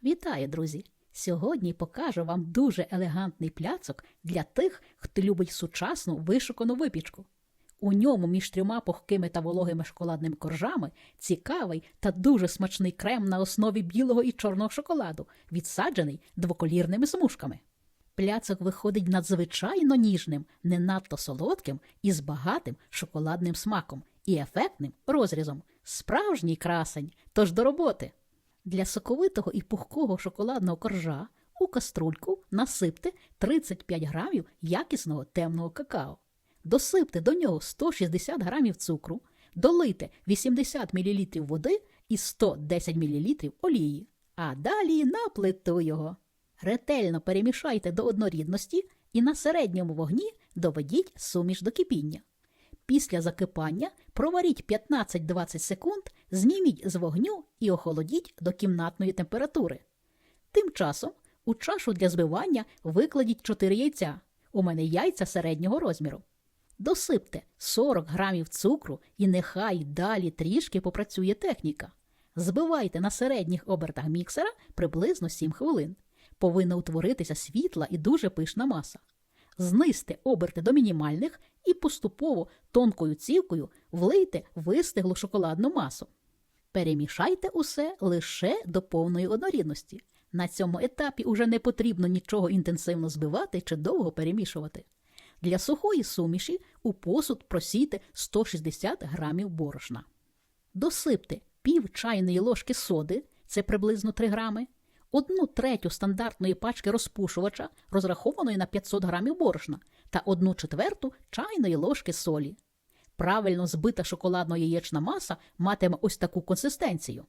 Вітаю, друзі! Сьогодні покажу вам дуже елегантний пляцок для тих, хто любить сучасну вишукану випічку. У ньому між трьома пухкими та вологими шоколадними коржами цікавий та дуже смачний крем на основі білого і чорного шоколаду, відсаджений двоколірними смужками. Пляцок виходить надзвичайно ніжним, не надто солодким і з багатим шоколадним смаком і ефектним розрізом. Справжній красень, тож до роботи! Для соковитого і пухкого шоколадного коржа у каструльку насипте 35 грамів якісного темного какао. Досипте до нього 160 грамів цукру, долийте 80 мл води і 110 мл олії, а далі на плиту його. Ретельно перемішайте до однорідності і на середньому вогні доведіть суміш до кипіння. Після закипання проваріть 15-20 секунд, зніміть з вогню і охолодіть до кімнатної температури. Тим часом у чашу для збивання викладіть 4 яйця. У мене яйця середнього розміру. Досипте 40 грамів цукру і нехай далі трішки попрацює техніка. Збивайте на середніх обертах міксера приблизно 7 хвилин. Повинна утворитися світла і дуже пишна маса. Знизьте оберти до мінімальних і поступово тонкою цівкою влийте вистиглу шоколадну масу. Перемішайте усе лише до повної однорідності. На цьому етапі уже не потрібно нічого інтенсивно збивати чи довго перемішувати. Для сухої суміші у посуд просійте 160 грамів борошна. Досипте пів чайної ложки соди, це приблизно 3 грами, 1/3 стандартної пачки розпушувача, розрахованої на 500 грамів борошна, та 1/4 чайної ложки солі. Правильно збита шоколадно-яєчна маса матиме ось таку консистенцію.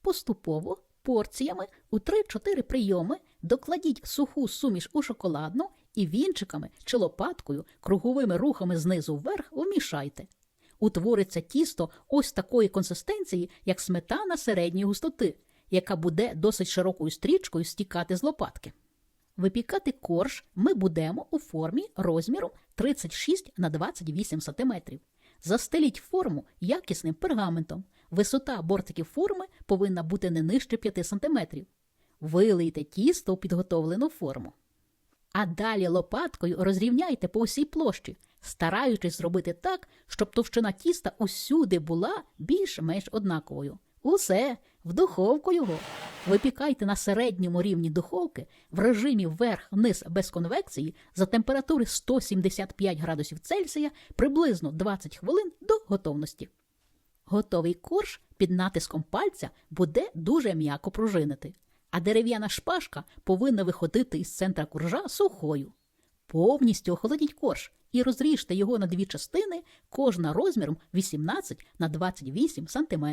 Поступово, порціями у 3-4 прийоми докладіть суху суміш у шоколадну і вінчиками чи лопаткою круговими рухами знизу вверх вмішайте. Утвориться тісто ось такої консистенції, як сметана середньої густоти, яка буде досить широкою стрічкою стікати з лопатки. Випікати корж ми будемо у формі розміру 36 на 28 см. Застеліть форму якісним пергаментом. Висота бортиків форми повинна бути не нижче 5 см. Вилийте тісто у підготовлену форму. А далі лопаткою розрівняйте по усій площі, стараючись зробити так, щоб товщина тіста усюди була більш-менш однаковою. Усе, в духовку його. Випікайте на середньому рівні духовки в режимі вверх-вниз без конвекції за температури 175 градусів Цельсія приблизно 20 хвилин до готовності. Готовий корж під натиском пальця буде дуже м'яко пружинити, а дерев'яна шпажка повинна виходити із центра коржа сухою. Повністю охолодіть корж і розріжте його на 2 частини, кожна розміром 18 на 28 см.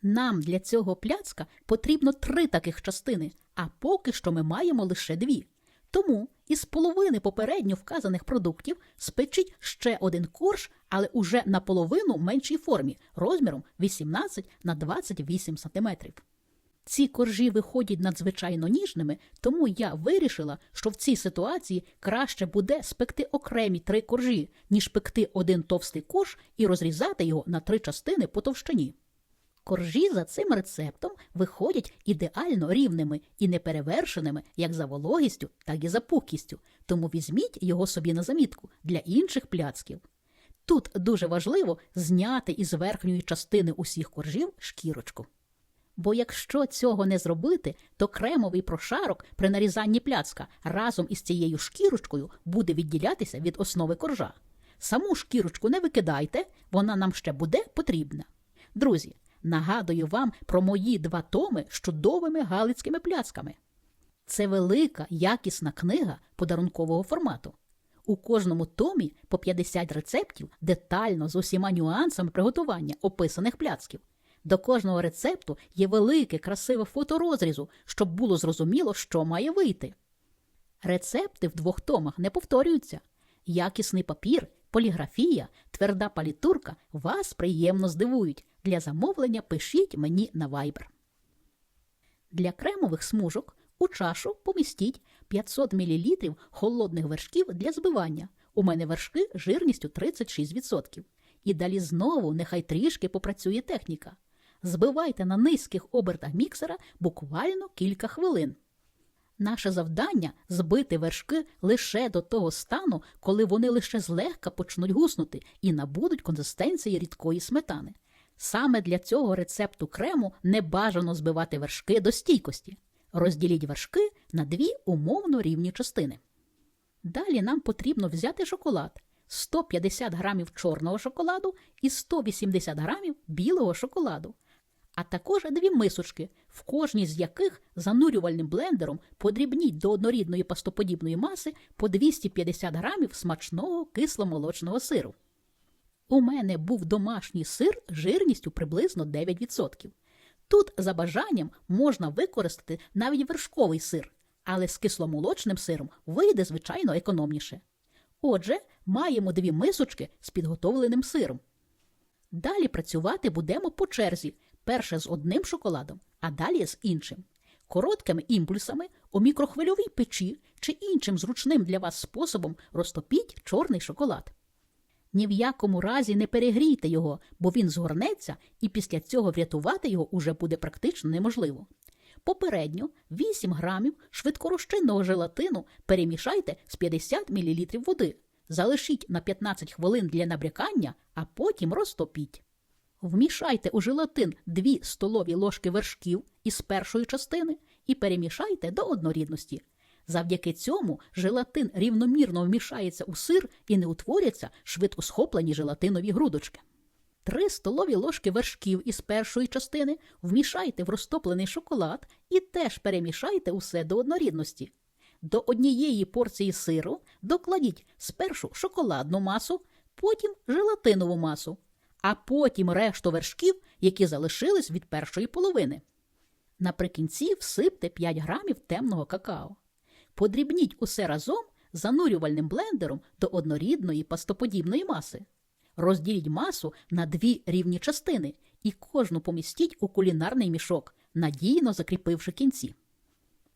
Нам для цього пляцка потрібно 3 таких частини, а поки що ми маємо лише 2. Тому із половини попередньо вказаних продуктів спечіть ще один корж, але уже наполовину меншій формі, розміром 18 на 28 см. Ці коржі виходять надзвичайно ніжними, тому я вирішила, що в цій ситуації краще буде спекти окремі 3 коржі, ніж пекти один товстий корж і розрізати його на 3 частини по товщині. Коржі за цим рецептом виходять ідеально рівними і неперевершеними як за вологістю, так і за пухкістю, тому візьміть його собі на замітку для інших пляцків. Тут дуже важливо зняти із верхньої частини усіх коржів шкірочку. Бо якщо цього не зробити, то кремовий прошарок при нарізанні пляцка разом із цією шкірочкою буде відділятися від основи коржа. Саму шкірочку не викидайте, вона нам ще буде потрібна. Друзі, нагадую вам про мої 2 томи з чудовими галицькими пляцками. Це велика, якісна книга подарункового формату. У кожному томі по 50 рецептів детально з усіма нюансами приготування описаних пляцків. До кожного рецепту є велике, красиве фото розрізу, щоб було зрозуміло, що має вийти. Рецепти в 2 томах не повторюються. Якісний папір, поліграфія, тверда палітурка вас приємно здивують. Для замовлення пишіть мені на Viber. Для кремових смужок у чашу помістіть 500 мл холодних вершків для збивання. У мене вершки жирністю 36%. І далі знову нехай трішки попрацює техніка. Збивайте на низьких обертах міксера буквально кілька хвилин. Наше завдання – збити вершки лише до того стану, коли вони лише злегка почнуть гуснути і набудуть консистенції рідкої сметани. Саме для цього рецепту крему не бажано збивати вершки до стійкості. Розділіть вершки на дві умовно рівні частини. Далі нам потрібно взяти шоколад, 150 грамів чорного шоколаду і 180 грамів білого шоколаду, а також дві мисочки, в кожній з яких занурювальним блендером подрібніть до однорідної пастоподібної маси по 250 грамів смачного кисломолочного сиру. У мене був домашній сир жирністю приблизно 9%. Тут за бажанням можна використати навіть вершковий сир, але з кисломолочним сиром вийде, звичайно, економніше. Отже, маємо дві мисочки з підготовленим сиром. Далі працювати будемо по черзі, перше з одним шоколадом, а далі з іншим. Короткими імпульсами у мікрохвильовій печі чи іншим зручним для вас способом розтопіть чорний шоколад. Ні в якому разі не перегрійте його, бо він згорнеться і після цього врятувати його уже буде практично неможливо. Попередньо 8 грамів швидкорозчинного желатину перемішайте з 50 мл води. Залишіть на 15 хвилин для набрякання, а потім розтопіть. Вмішайте у желатин 2 столові ложки вершків із першої частини і перемішайте до однорідності. Завдяки цьому желатин рівномірно вмішається у сир і не утворяться швидко схоплені желатинові грудочки. 3 столові ложки вершків із першої частини вмішайте в розтоплений шоколад і теж перемішайте усе до однорідності. До однієї порції сиру докладіть спершу шоколадну масу, потім желатинову масу, а потім решту вершків, які залишились від першої половини. Наприкінці всипте 5 грамів темного какао. Подрібніть усе разом занурювальним блендером до однорідної пастоподібної маси. Розділіть масу на 2 рівні частини і кожну помістіть у кулінарний мішок, надійно закріпивши кінці.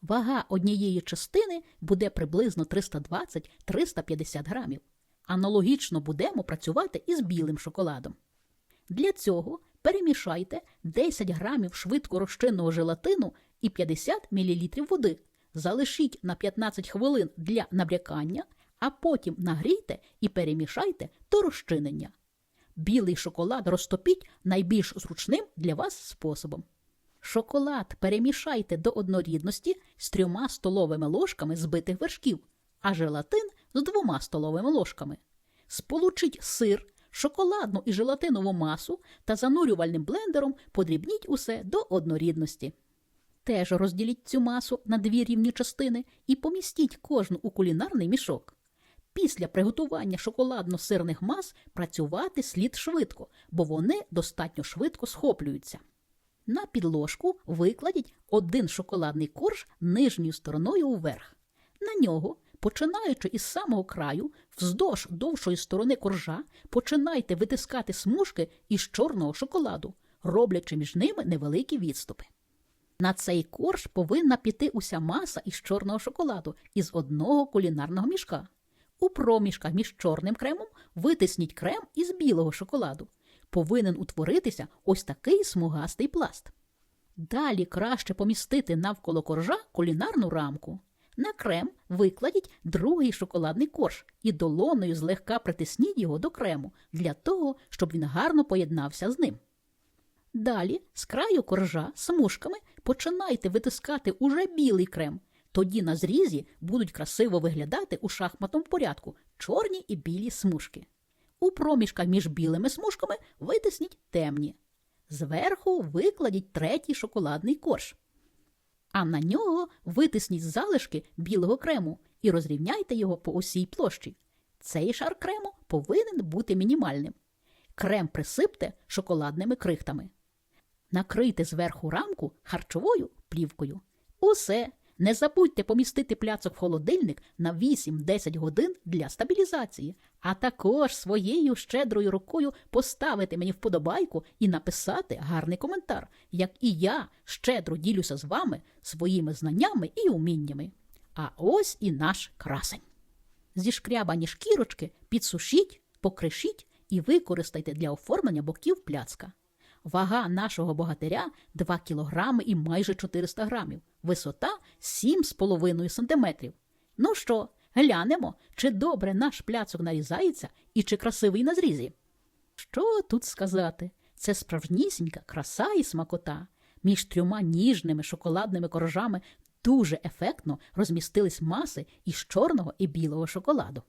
Вага однієї частини буде приблизно 320-350 грамів. Аналогічно будемо працювати із білим шоколадом. Для цього перемішайте 10 грамів швидкорозчинного желатину і 50 мл води. Залишіть на 15 хвилин для набрякання, а потім нагрійте і перемішайте до розчинення. Білий шоколад розтопіть найбільш зручним для вас способом. Шоколад перемішайте до однорідності з 3 столовими ложками збитих вершків, а желатин з 2 столовими ложками. Сполучіть сир, шоколадну і желатинову масу та занурювальним блендером подрібніть усе до однорідності. Теж розділіть цю масу на 2 рівні частини і помістіть кожну у кулінарний мішок. Після приготування шоколадно-сирних мас працювати слід швидко, бо вони достатньо швидко схоплюються. На підложку викладіть 1 шоколадний корж нижньою стороною вверх. На нього, починаючи із самого краю, вздовж довшої сторони коржа, починайте витискати смужки із чорного шоколаду, роблячи між ними невеликі відступи. На цей корж повинна піти уся маса із чорного шоколаду із одного кулінарного мішка. У проміжках між чорним кремом витисніть крем із білого шоколаду. Повинен утворитися ось такий смугастий пласт. Далі краще помістити навколо коржа кулінарну рамку. На крем викладіть другий шоколадний корж і долоною злегка притисніть його до крему, для того, щоб він гарно поєднався з ним. Далі з краю коржа смужками починайте витискати уже білий крем. Тоді на зрізі будуть красиво виглядати у шахматному порядку чорні і білі смужки. У проміжках між білими смужками витисніть темні. Зверху викладіть третій шоколадний корж. А на нього витисніть залишки білого крему і розрівняйте його по усій площі. Цей шар крему повинен бути мінімальним. Крем присипте шоколадними крихтами. Накрийте зверху рамку харчовою плівкою. Усе! Не забудьте помістити пляцок в холодильник на 8-10 годин для стабілізації, а також своєю щедрою рукою поставити мені вподобайку і написати гарний коментар, як і я щедро ділюся з вами своїми знаннями і уміннями. А ось і наш красень. Зішкрябані шкірочки підсушіть, покришіть і використайте для оформлення боків пляцка. Вага нашого богатиря 2 кілограми і майже 400 грамів. Висота 7,5 сантиметрів. Ну що, глянемо, чи добре наш пляцок нарізається і чи красивий на зрізі. Що тут сказати? Це справжнісінька краса і смакота. Між 3 ніжними шоколадними коржами дуже ефектно розмістились маси із чорного і білого шоколаду.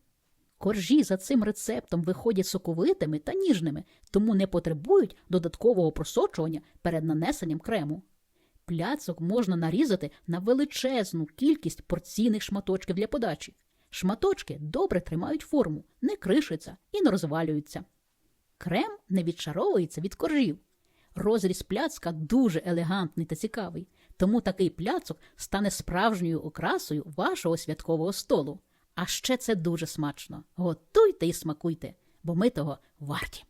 Коржі за цим рецептом виходять соковитими та ніжними, тому не потребують додаткового просочування перед нанесенням крему. Пляцок можна нарізати на величезну кількість порційних шматочків для подачі. Шматочки добре тримають форму, не кришаться і не розвалюються. Крем не відшаровується від коржів. Розріз пляцка дуже елегантний та цікавий, тому такий пляцок стане справжньою окрасою вашого святкового столу. А ще це дуже смачно. Готуйте і смакуйте, бо ми того варті.